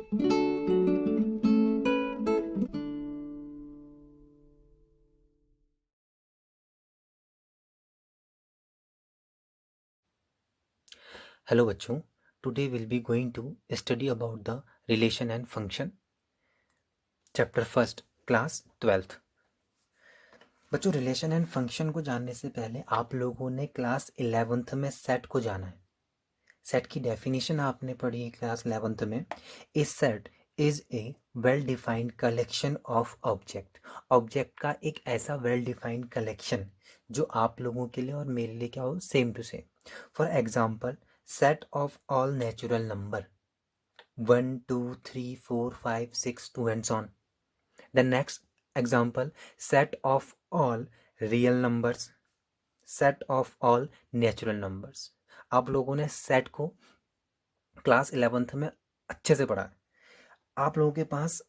Hello बच्चों, today we'll be going to study about the relation and function, chapter first, class 12th। बच्चों, relation and function को जानने से पहले आप लोगों ने क्लास 11th में सेट को जाना है। सेट की डेफिनेशन आपने पढ़ी है क्लास 11th में। A set is a well defined collection of object. Object का एक ऐसा वेल डिफाइंड कलेक्शन जो आप लोगों के लिए और मेरे लिए क्या हो, same to same. For example, set of all natural number 1 2 3 4 5 6 2 and so on. The next example, set of all real numbers, set of all natural numbers। आप लोगों ने सेट को क्लास 11th में अच्छे से पढ़ा है। आप लोगों के पास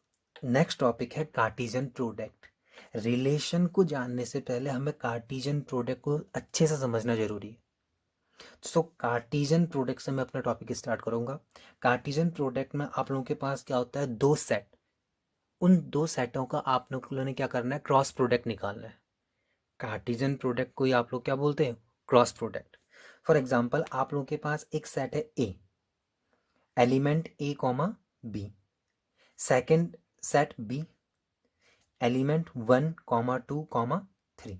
नेक्स्ट टॉपिक है कार्टीजन प्रोडक्ट। रिलेशन को जानने से पहले हमें कार्टीजन प्रोडक्ट को अच्छे से समझना जरूरी है। सो कार्टीजन प्रोडक्ट से मैं अपना टॉपिक स्टार्ट करूंगा। कार्टीजन प्रोडक्ट में आप लोगों के पास क्या होता है, दो सेट। उन दो सेटों का आप लोगों ने क्या करना है, क्रॉस प्रोडक्ट निकालना है। कार्टीजन प्रोडक्ट को ही आप लोग क्या बोलते हैं, क्रॉस प्रोडक्ट। फॉर एग्जाम्पल, आप लोगों के पास एक सेट है A, element A comma B. Second set B, element 1 comma 2 comma 3।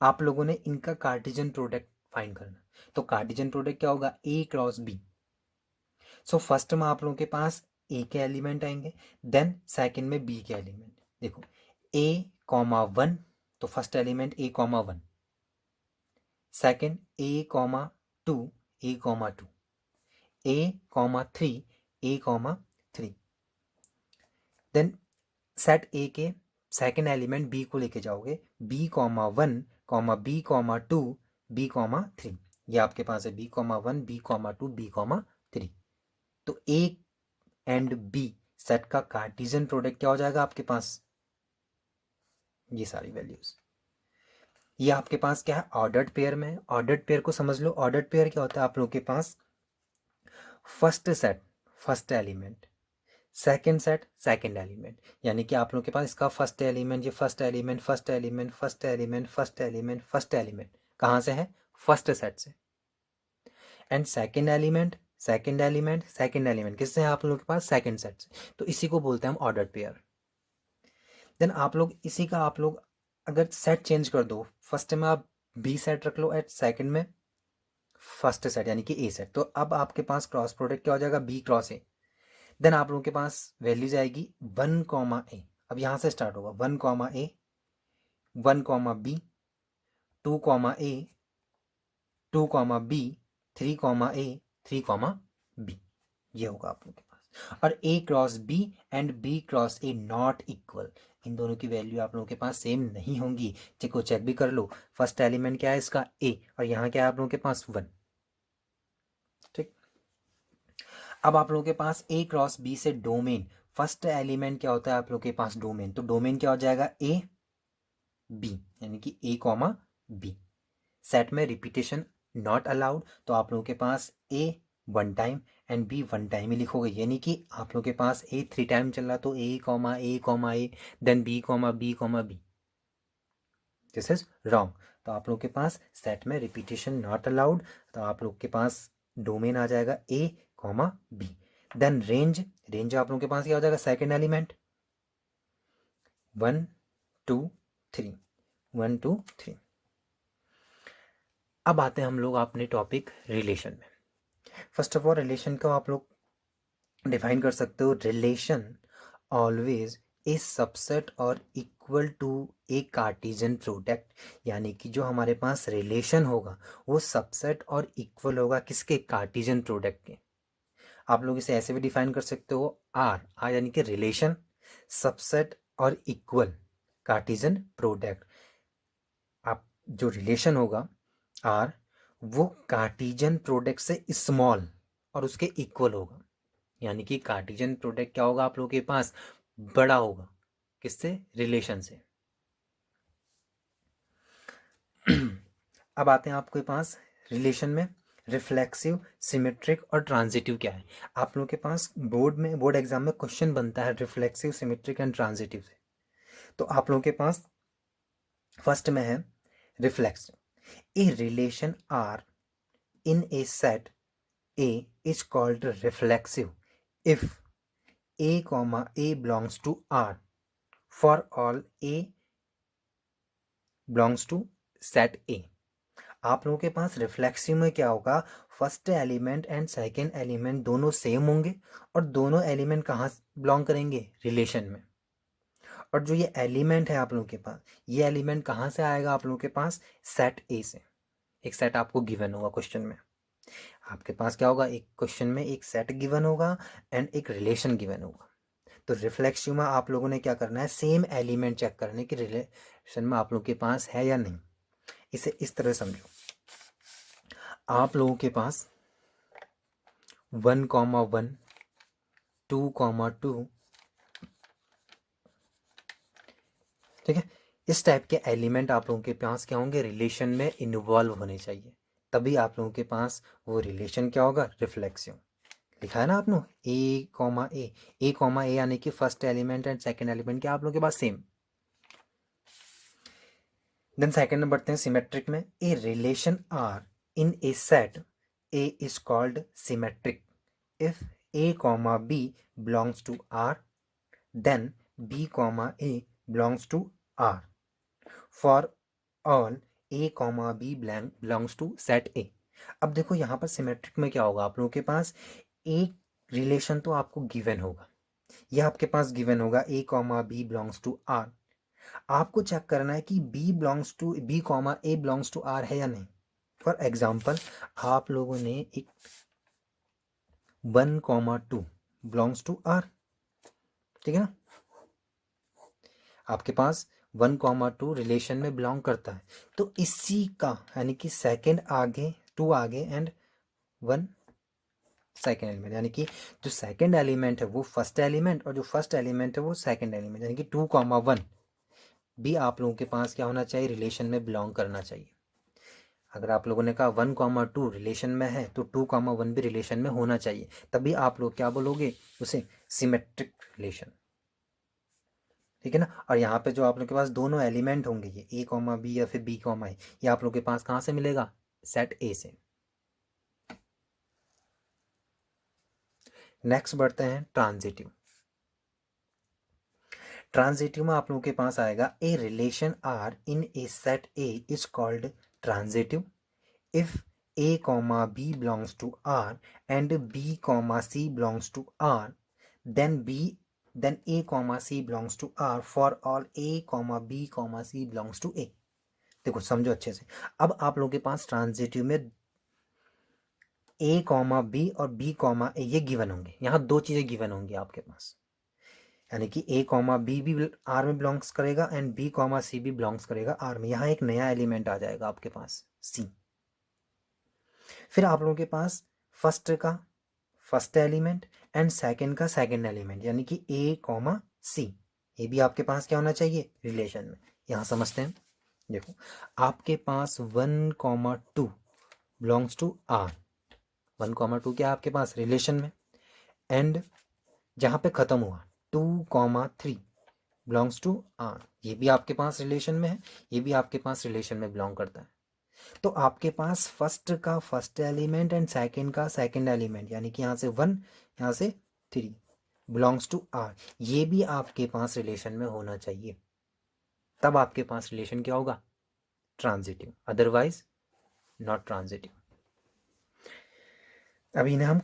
आप लोगों ने इनका कार्टीजन प्रोडक्ट फाइंड करना। तो कार्टीजन प्रोडक्ट क्या होगा, A cross B. So first में आप लोगों के पास ए के एलिमेंट आएंगे, देन सेकंड में बी के एलिमेंट। देखो, ए कॉमा 1, तो first element A comma 1। Second A comma 2, A comma 2। A comma 3, A comma 3। Then set A के सेकंड एलिमेंट बी को लेके जाओगे, B comma 1 comma B comma 2, B comma 3। ये आपके पास है B comma 1, B comma 2, B comma 3। तो A and B set का Cartesian product क्या हो जाएगा आपके पास, ये सारी वैल्यूज। ये आपके पास क्या है, ऑर्डर्ड पेयर में। ऑर्डर्ड पेयर को समझ लो। ऑर्डर्ड पेयर क्या होता है, आप लोगों के पास first set first element, second set second element. यानी कि आप लोगों के पास इसका फर्स्ट एलिमेंट, ये first element, first element, first element, first element, first element कहाँ से है, फर्स्ट सेट से। And second element second element second element किससे है, आप लोगों के पास सेकंड सेट से। तो इसी को बोलते हैं हम ऑर्डर्ड पेयर। देन आप लोग इसी का आप लोग अगर सेट चेंज कर दो, फर्स्ट में आप बी सेट रख लो, एट सेकंड में फर्स्ट सेट यानी कि ए सेट, तो अब आपके पास क्रॉस प्रोडक्ट क्या हो जाएगा, बी क्रॉस ए। देन आप लोगों के पास वैल्यूज आएगी 1 कॉमा ए। अब यहां से स्टार्ट होगा 1 comma A, 1 comma B, 2 comma A, 2 comma B, 3 comma A, 3 comma B. ये होगा आप लोगों के पास। और A cross B and B cross A not equal, इन दोनों की वैल्यू आप लोगों के पास सेम नहीं होंगी। चेक भी कर लो। फर्स्ट एलिमेंट क्या है इसका, ए, और यहाँ क्या है आप लोगों के पास 1। ठीक। अब आप लोगों के पास ए क्रॉस बी से डोमेन, फर्स्ट एलिमेंट क्या होता है आप लोगों के पास, डोमेन। तो डोमेन क्या हो जाएगा, ए बी, यानी कि ए कॉमा बी। सेट में रिपीटेशन नॉट अलाउड, तो आप लोगों के पास ए 1 टाइम एंड बी 1 टाइम ही लिखोगे। यानी कि आप लोगों के पास ए 3 टाइम चल रहा, तो A comma A comma A, then B comma B comma B. This is wrong. तो आप लोगों के पास सेट में रिपीटेशन नॉट अलाउड, तो आप लोग के पास डोमेन आ जाएगा A comma B. Then range, range आप लोगों के पास क्या हो जाएगा, सेकेंड एलिमेंट 1 2 3, 1 2 3। अब आते हैं हम लोग अपने टॉपिक रिलेशन में। फर्स्ट ऑफ ऑल, रिलेशन को आप लोग डिफाइन कर सकते हो, रिलेशन ऑलवेज ए सबसेट और equal to a Cartesian product. यानी कि जो हमारे पास रिलेशन होगा वो सबसेट और इक्वल होगा किसके, कार्टीजन प्रोडक्ट के। आप लोग इसे ऐसे भी डिफाइन कर सकते हो, आर आर यानी कि रिलेशन, सबसेट और इक्वल कार्टीजन प्रोडक्ट। आप जो रिलेशन होगा आर, वो कार्टीजन प्रोडक्ट से स्मॉल और उसके इक्वल होगा। यानी कि कार्टीजन प्रोडक्ट क्या होगा आप लोगों के पास, बड़ा होगा किससे, रिलेशन से। अब आते हैं आपके पास रिलेशन में, रिफ्लेक्सिव, सिमेट्रिक और ट्रांजिटिव क्या है। आप लोगों के पास बोर्ड एग्जाम में क्वेश्चन बनता है रिफ्लेक्सिव, सिमेट्रिक एंड ट्रांजिटिव से। तो आप लोगों के पास फर्स्ट में है reflexive. A relation R in a set A is called reflexive if a comma a belongs to R for all a belongs to set A। आप लोगों के पास रिफ्लेक्सिव में क्या होगा, first element and second element दोनों same होंगे और दोनों एलिमेंट कहाँ बिलोंग करेंगे, रिलेशन में। और जो ये एलिमेंट है आप लोगों के पास, ये एलिमेंट कहाँ से आएगा आप लोगों के पास, सेट ए से। एक सेट आपको गिवन होगा क्वेश्चन में, आपके पास क्या होगा, एक क्वेश्चन में एक सेट गिवन होगा एंड एक रिलेशन गिवन होगा। तो रिफ्लेक्सिव में आप लोगों ने क्या करना है, सेम एलिमेंट चेक करने की रिलेशन में आप लोगों के पास है या नहीं। इसे इस तरह समझो, आप लोगों के पास 1,1 2,2 ठीक है, इस टाइप के एलिमेंट आप लोगों के पास क्या होंगे, रिलेशन में इन्वॉल्व होने चाहिए, तभी आप लोगों के पास वो रिलेशन क्या होगा, रिफ्लेक्सिव। लिखा है ना आपने ए कॉमा ए यानी कि first element and second element क्या आप लोगों के पास सेम। देन सेकंड में बढ़ते हैं सिमेट्रिक में। A relation R in a set A is called symmetric if A comma B belongs to R then B comma A belongs to R for all A comma B belongs to set A. अब देखो यहाँ पर symmetric में क्या होगा, आप लोगों के पास एक रिलेशन तो आपको गिवन होगा, यह आपके पास गिवन होगा A comma B belongs to R. आपको चेक करना है कि B comma A belongs to R है या नहीं। फॉर एग्जाम्पल आप लोगों ने एक 1,2 बिलोंग्स टू आर, ठीक है ना, आपके पास 1,2 रिलेशन में बिलोंग करता है, तो इसी का यानी कि सेकंड आगे 2 आगे एंड 1 सेकेंड एलिमेंट, यानी कि जो सेकेंड एलिमेंट है वो फर्स्ट एलिमेंट और जो फर्स्ट एलिमेंट है वो सेकेंड एलिमेंट, यानी कि 2,1 भी आप लोगों के पास क्या होना चाहिए, रिलेशन में बिलोंग करना चाहिए। अगर आप लोगों ने कहा 1,2 रिलेशन में है तो 2,1 भी रिलेशन में होना चाहिए, तभी आप लोग क्या बोलोगे, उसे सिमेट्रिक रिलेशन, ठीक है ना। और यहाँ पे जो आप लोग के पास दोनों एलिमेंट होंगे, ये ए कॉमा बी या फिर बी कॉमा ए, ये आप लोग के पास कहाँ से मिलेगा, सेट ए से। नेक्स्ट बढ़ते हैं ट्रांजिटिव। ट्रांजिटिव में आप लोगों के पास आएगा a relation R in a set A is called transitive if A comma B belongs to R and B comma C belongs to R then A comma C belongs to R for all A comma B comma C belongs to A. देखो समझो अच्छे से, अब आप लोगों के पास transitive में ए comma B और बी कॉमा ए ये गिवन होंगे, यहाँ दो चीजें गिवन होंगी आपके पास, यानी कि ए कॉमा बी भी आर में बिलोंग्स करेगा एंड बी कॉमा सी भी बिलोंग्स करेगा आर में। यहाँ एक नया एलिमेंट आ जाएगा आपके पास सी। फिर आप लोगों के पास फर्स्ट का फर्स्ट एलिमेंट एंड सेकंड का सेकंड एलिमेंट, यानी कि ए कॉमा सी, ये भी आपके पास क्या होना चाहिए, रिलेशन में। यहाँ समझते हैं, देखो आपके पास 1,2 बिलोंग्स टू आर, 1,2 क्या आपके पास रिलेशन में, एंड जहाँ पे खत्म हुआ 2,3 बिलोंग्स टू आर, ये भी आपके पास रिलेशन में है, ये भी आपके पास रिलेशन में बिलोंग करता है। तो आपके पास फर्स्ट का फर्स्ट एलिमेंट एंड सेकंड का सेकंड एलिमेंट, यानी कि यहाँ से 1 यहाँ से 3 बिलोंग्स टू आर, ये भी आपके पास रिलेशन में होना चाहिए, तब आपके पास रिलेशन क्या होगा, ट्रांजिटिव, अदरवाइज नॉट ट्रांजिटिव। अभी इन्हें हम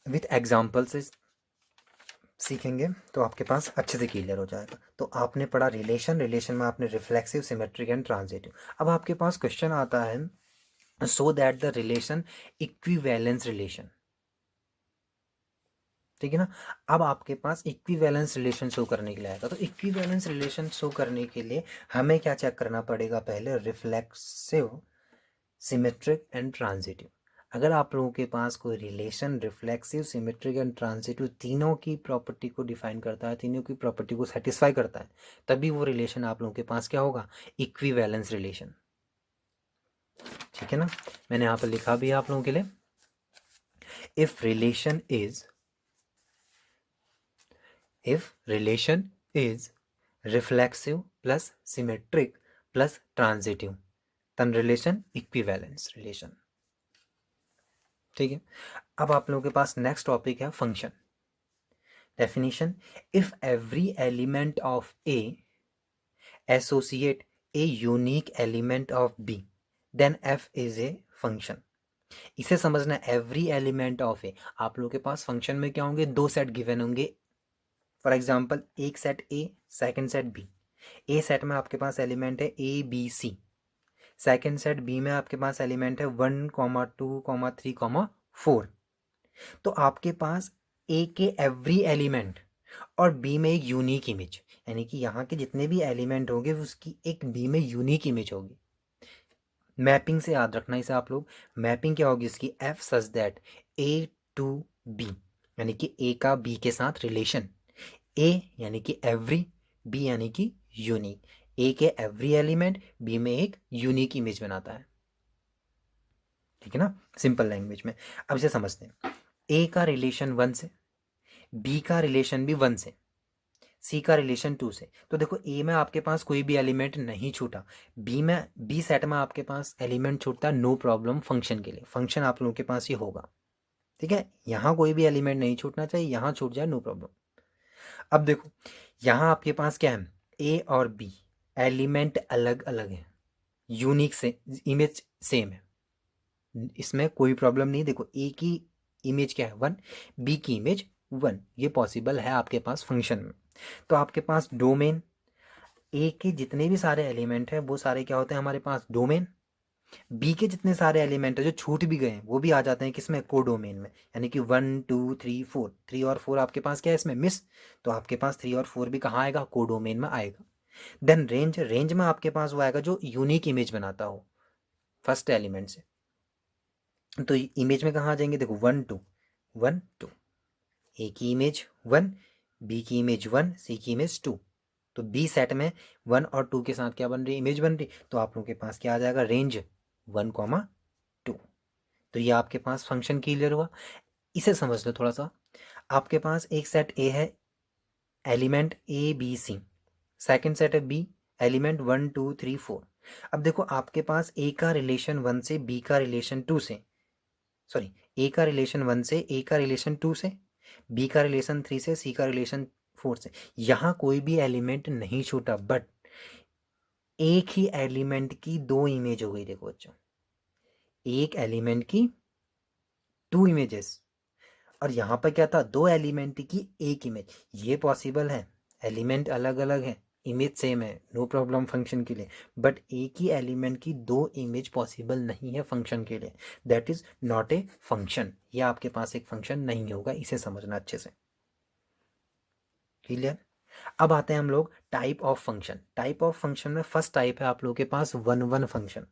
विथ एग्जाम्पल से सीखेंगे तो आपके पास अच्छे से क्लियर हो जाएगा। तो आपने पढ़ा रिलेशन, रिलेशन में आपने रिफ्लेक्सिव, सिमेट्रिक एंड ट्रांजिटिव। अब आपके पास क्वेश्चन आता है so that the relation equivalence relation, ठीक है ना। अब आपके पास इक्विवेलेंस रिलेशन शो करने के लिए आएगा, तो इक्विवेलेंस रिलेशन शो करने के लिए हमें क्या चेक करना पड़ेगा, पहले रिफ्लेक्सिव, सिमेट्रिक एंड ट्रांजिटिव। अगर आप लोगों के पास कोई relation reflexive, symmetric and transitive तीनों की प्रॉपर्टी को डिफाइन करता है, तीनों की प्रॉपर्टी को सेटिस्फाई करता है, तभी वो रिलेशन आप लोगों के पास क्या होगा, इक्विवेलेंस रिलेशन। ठीक है ना, मैंने यहाँ पर लिखा भी है आप लोगों के लिए, if relation is reflexive plus symmetric plus transitive, then relation equivalence relation. ठीक है, अब आप लोगों के पास नेक्स्ट टॉपिक है function. Definition, if every element of A associate a unique element of B then F is a function. इसे समझना, एवरी एलिमेंट ऑफ ए, आप लोगों के पास फंक्शन में क्या होंगे, दो सेट गिवन होंगे। फॉर एग्जाम्पल, एक set A, second set B. A set में आपके पास एलिमेंट है A B C, second set B में आपके पास एलिमेंट है 1,2,3,4। तो आपके पास ए के एवरी एलिमेंट और बी में एक यूनिक इमेज, यानी कि यहाँ के जितने भी एलिमेंट होंगे उसकी एक बी में यूनिक इमेज होगी। मैपिंग से याद रखना इसे आप लोग, मैपिंग क्या होगी इसकी, F such that A to B, यानी कि ए का बी के साथ रिलेशन, ए यानी कि एवरी, बी यानी कि यूनिक, ए के एवरी एलिमेंट बी में एक यूनिक इमेज बनाता है। ठीक है ना, सिंपल लैंग्वेज में। अब इसे समझते हैं, ए का रिलेशन 1 से, बी का रिलेशन भी 1 से, सी का रिलेशन 2 से। तो देखो, ए में आपके पास कोई भी एलिमेंट नहीं छूटा, बी सेट में आपके पास एलिमेंट छूटता, नो प्रॉब्लम फंक्शन के लिए, फंक्शन आप लोगों के पास ये होगा। ठीक है, यहाँ कोई भी एलिमेंट नहीं छूटना चाहिए, यहाँ छूट जाए नो प्रॉब्लम। अब देखो, यहाँ आपके पास क्या है, ए और बी एलिमेंट अलग अलग है, यूनिक से इमेज सेम है, इसमें कोई प्रॉब्लम नहीं। देखो, ए की इमेज क्या है 1, बी की इमेज 1, ये पॉसिबल है आपके पास फंक्शन में। तो आपके पास डोमेन, ए के जितने भी सारे एलिमेंट हैं वो सारे क्या होते हैं हमारे पास डोमेन, बी के जितने सारे एलिमेंट है जो छूट भी गए हैं वो भी आ जाते हैं किसमें, को डोमेन में, यानी कि 1 2 3 4, 3 और 4 आपके पास क्या है इसमें मिस, तो आपके पास 3 और 4 भी कहाँ आएगा, को डोमेन में आएगा। देन रेंज, रेंज में आपके पास वो आएगा जो यूनिक इमेज बनाता हो फर्स्ट एलिमेंट से। तो इमेज में कहाँ आ जाएंगे, देखो 1 2 1 2, ए की इमेज 1, बी की इमेज 1, सी की इमेज 2। तो बी सेट में 1 और 2 के साथ क्या बन रही, इमेज बन रही, तो आप लोगों के पास क्या आ जाएगा, रेंज 1,2। तो ये आपके पास फंक्शन क्लियर हुआ। इसे समझ लो थोड़ा सा, आपके पास एक सेट ए है, element A B C, second set है बी, एलिमेंट 1 2 3 4। अब देखो, आपके पास ए का रिलेशन 1 से, बी का रिलेशन 2 से, सॉरी, ए का रिलेशन 1 से, ए का रिलेशन 2 से, बी का रिलेशन 3 से, सी का रिलेशन 4 से। यहाँ कोई भी एलिमेंट नहीं छूटा, बट एक ही एलिमेंट की दो इमेज हो गई। देखो बच्चों, एक एलिमेंट की 2 इमेजेस, और यहाँ पर क्या था, दो एलिमेंट की एक इमेज। ये पॉसिबल है, एलिमेंट अलग अलग है, इमेज सेम है, नो प्रॉब्लम फंक्शन के लिए, बट एक ही एलिमेंट की दो इमेज पॉसिबल नहीं है फंक्शन के लिए, that is not a function. ये आपके पास एक फंक्शन नहीं होगा, इसे समझना अच्छे से। क्लियर। अब आते हैं हम लोग type of function. Type of function में फर्स्ट टाइप है आप लोगों के पास 1 1 फंक्शन।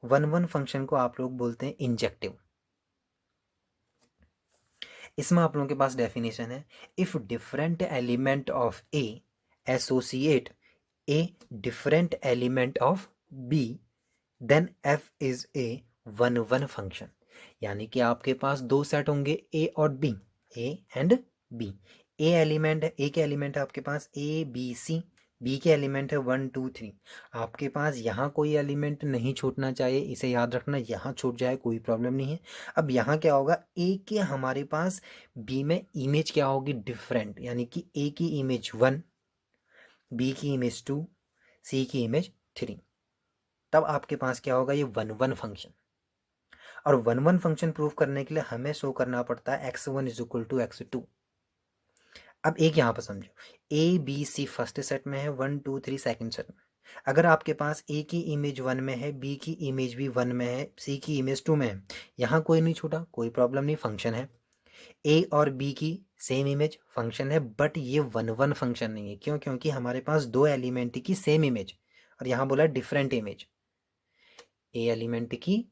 1 1 फंक्शन को आप लोग बोलते हैं इंजेक्टिव। इसमें आप लोगों के पास डेफिनेशन है, if different element of A associate a different element of B then F is a 1 1 function. यानी कि आपके पास दो सेट होंगे ए और B, A and B. A element है, ए के एलिमेंट है आपके पास ए बी सी, बी के एलिमेंट है 1 2 3। आपके पास यहाँ कोई एलिमेंट नहीं छूटना चाहिए, इसे याद रखना, यहाँ छूट जाए कोई प्रॉब्लम नहीं है। अब यहाँ क्या होगा, ए के हमारे पास बी में इमेज क्या होगी, डिफरेंट, यानी कि ए की इमेज 1, बी की इमेज 2, सी की इमेज 3। तब आपके पास क्या होगा, ये 1 1 फंक्शन। और 1 1 फंक्शन प्रूव करने के लिए हमें शो करना पड़ता है x1 is equal to x2। अब एक यहाँ पर समझो, A B C first set में है, 1 2 3 सेकंड सेट में। अगर आपके पास ए की इमेज 1 में है, बी की इमेज भी 1 में है, सी की इमेज 2 में है, यहाँ कोई नहीं छूटा, कोई प्रॉब्लम नहीं, फंक्शन है। ए और बी की सेम इमेज, फंक्शन है, बट ये 1 1 फंक्शन नहीं है। क्यों, क्योंकि हमारे पास दो एलिमेंट की सेम इमेज, और यहाँ बोला डिफरेंट इमेज। ए एलिमेंट की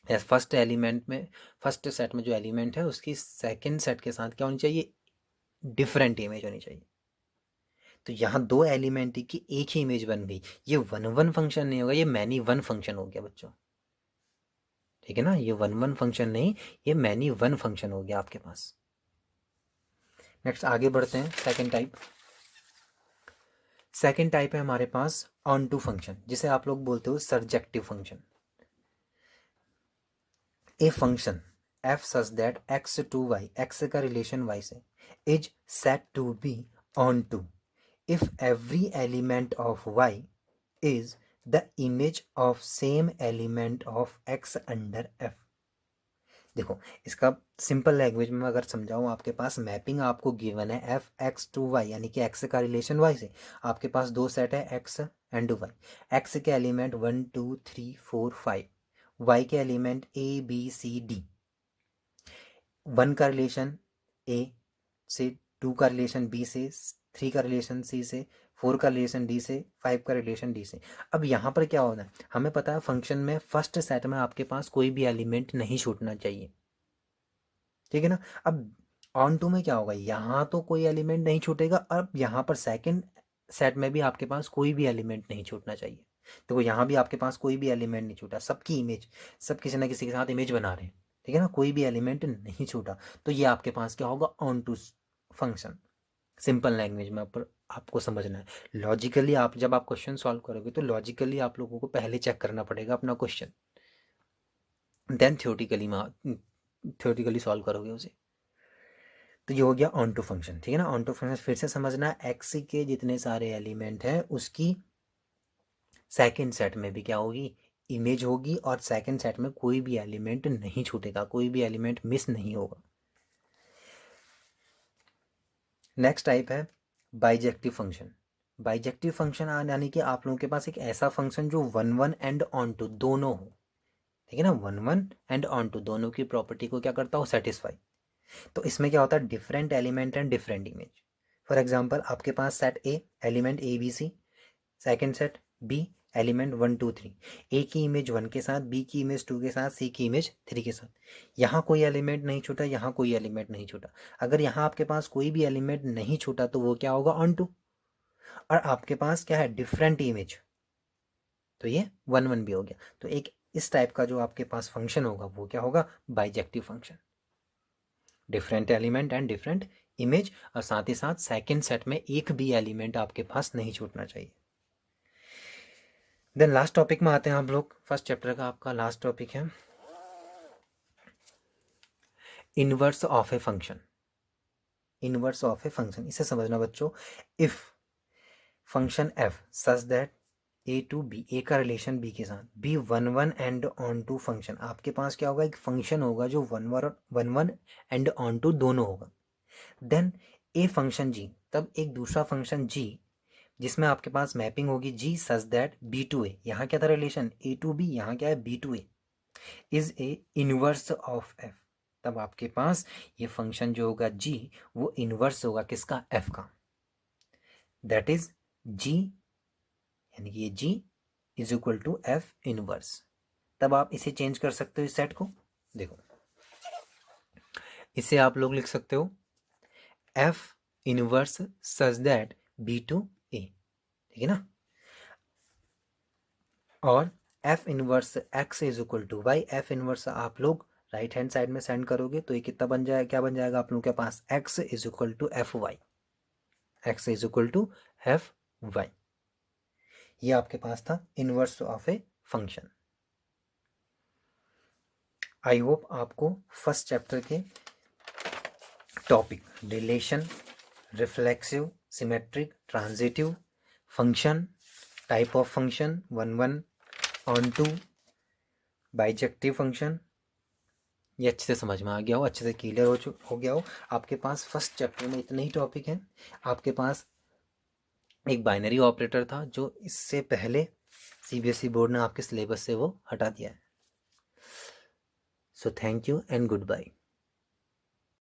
फर्स्ट एलिमेंट में, फर्स्ट सेट में जो एलिमेंट है उसकी सेकंड सेट के साथ क्या होनी चाहिए, डिफरेंट इमेज होनी चाहिए। तो यहाँ दो एलिमेंट की एक ही इमेज बन गई। ये 1-1 फंक्शन नहीं होगा, ये मैनी वन फंक्शन हो गया बच्चों, ठीक है ना। ये 1-1 फंक्शन नहीं, ये मैनी वन फंक्शन हो गया आपके पास। नेक्स्ट आगे बढ़ते हैं। सेकेंड टाइप है हमारे पास ऑन टू फंक्शन, जिसे आप लोग बोलते हो surjective function. A function F such that X to Y, X का रिलेशन वाई से, is said to be onto if every element of y is the image of same element of x under f। देखो इसका simple language में अगर समझाऊँ, आपके पास mapping आपको given है एफ एक्स टू वाई, यानी कि एक्स का रिलेशन वाई से। आपके पास दो सेट है एक्स एंड वाई। एक्स के एलिमेंट 1 2 3 4 5, वाई के element A B C D. 1 का रिलेशन ए से, 2 का रिलेशन बी से, 3 का रिलेशन सी से, 4 का रिलेशन डी से, 5 का रिलेशन डी से। अब यहाँ पर क्या होना है, हमें पता है फंक्शन में फर्स्ट सेट में आपके पास कोई भी एलिमेंट नहीं छूटना चाहिए, ठीक है ना। अब ऑन टू में क्या होगा, यहाँ तो कोई एलिमेंट नहीं छूटेगा, अब यहाँ पर सेकंड सेट में भी आपके पास कोई भी एलिमेंट नहीं छूटना चाहिए। देखो यहाँ भी आपके पास कोई भी एलिमेंट नहीं छूटा, सबकी इमेज, सब किसी ना किसी के साथ इमेज बना रहे हैं, ठीक है ना, कोई भी एलिमेंट नहीं छूटा। तो ये आपके पास क्या होगा, onto function. Simple language में आपको समझना है। लॉजिकली आप जब आप क्वेश्चन सॉल्व करोगे तो लॉजिकली आप लोगों को पहले चेक करना पड़ेगा अपना क्वेश्चन, देन थ्योरेटिकली सॉल्व करोगे उसे। तो ये हो गया ऑन टू फंक्शन, ठीक है ना। ऑन टू फंक्शन फिर से समझना है, एक्स के जितने सारे एलिमेंट हैं उसकी सेकेंड सेट में भी क्या होगी, इमेज होगी, और सेकेंड सेट में कोई भी एलिमेंट नहीं छूटेगा, कोई भी एलिमेंट मिस नहीं होगा। नेक्स्ट टाइप है बाइजेक्टिव फंक्शन। बाइजेक्टिव फंक्शन यानी कि आप लोगों के पास एक ऐसा फंक्शन जो 1-1 एंड ऑन टू दोनों हो, ठीक है ना। 1-1 एंड ऑन टू दोनों की प्रॉपर्टी को क्या करता हो, सेटिस्फाई। तो इसमें क्या होता है, different element and different image. For example आपके पास set A element A B C, second set B element 1 2 3, A की इमेज 1 के साथ, बी की इमेज 2 के साथ, सी की इमेज 3 के साथ। यहाँ कोई एलिमेंट नहीं छूटा, यहाँ कोई एलिमेंट नहीं छूटा। अगर यहाँ आपके पास कोई भी एलिमेंट नहीं छूटा तो वो क्या होगा, ऑन टू। और आपके पास क्या है, डिफरेंट इमेज, तो ये 1-1 भी हो गया। तो एक इस टाइप का जो आपके पास फंक्शन होगा वो क्या होगा, bijective function. Different element and different image, और साथ ही साथ सेकेंड सेट में एक भी एलिमेंट आपके पास नहीं छूटना चाहिए। देन लास्ट टॉपिक में आते हैं हम लोग। फर्स्ट चैप्टर का आपका लास्ट टॉपिक है inverse of a function. Inverse of a function, इसे समझना बच्चों। If function F such that A to B, A का रिलेशन बी के साथ, be 1-1 and onto function. आपके पास क्या होगा, एक फंक्शन होगा जो 1-1 एंड ऑन टू दोनों होगा। देन ए फंक्शन जी, तब एक दूसरा फंक्शन जी जिसमें आपके पास मैपिंग होगी जी सच दैट बी टू ए, यहाँ क्या था रिलेशन ए टू बी, यहाँ क्या है B to A, is a inverse of F. तब आपके पास ये फंक्शन जो होगा जी वो इनवर्स होगा किसका, एफ का। दैट इज जी, यानी कि ये G is equal to F inverse. तब आप इसे चेंज कर सकते हो इस सेट को। देखो इसे आप लोग लिख सकते हो F inverse such that B to A, ठीक है ना। और F inverse X is equal to Y, F inverse आप लोग राइट हैंड साइड में सेंड करोगे तो ये कितना बन जाएगा, क्या बन जाएगा आप लोगों के पास, X is equal to F Y, X is equal to F Y. ये आपके पास था inverse of a function. I hope आपको फर्स्ट चैप्टर के topic relation, reflexive, symmetric, transitive, function, type of function, 1-1, onto, bijective function, ये अच्छे से समझ में आ गया हो, अच्छे से क्लियर हो गया हो। आपके पास फर्स्ट चैप्टर में इतने ही टॉपिक हैं। आपके पास एक बाइनरी ऑपरेटर था जो इससे पहले सीबीएसई बोर्ड ने आपके सिलेबस से वो हटा दिया है। So thank you and good bye.